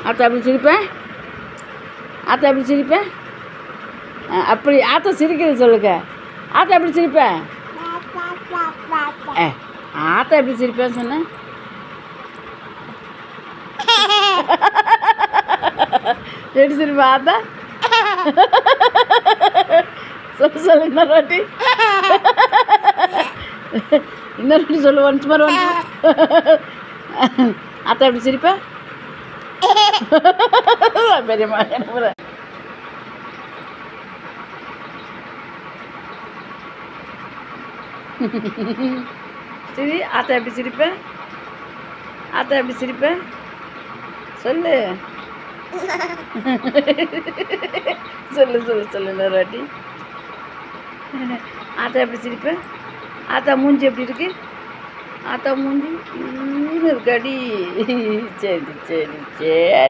ஆத்தா அப்படி சிரிப்பேன். ஆத்தா அப்படி சிரிப்பேன். அப்படி ஆத்தா சிரிக்கிறது சொல்லுங்க. ஆத்தா எப்படி சிரிப்பேன்? ஆத்தா எப்படி சிரிப்பேன்னு சொன்னேன். எப்படி சிரிப்பா ஆத்தா? சொல்லு இன்னொரு வாட்டி. இன்னொரு வாட்டி சொல்லு. ஒன்ஸ் மோர் ஆத்தா எப்படி சிரிப்பேன்? பெரியம்மா என்ன சரி, ஆத்தா எப்படி சிரிப்பேன்? ஆத்தா எப்படி சிரிப்பேன் சொல்லு. சொல்லு சொல்லு சொல்லு இன்னொரு வாட்டி. ஆத்தா எப்படி சிரிப்பேன்? ஆத்தா மூஞ்சி எப்படி இருக்கு? ஆத்தா மூஞ்சி இருக்காடி. சரி சரி சரி.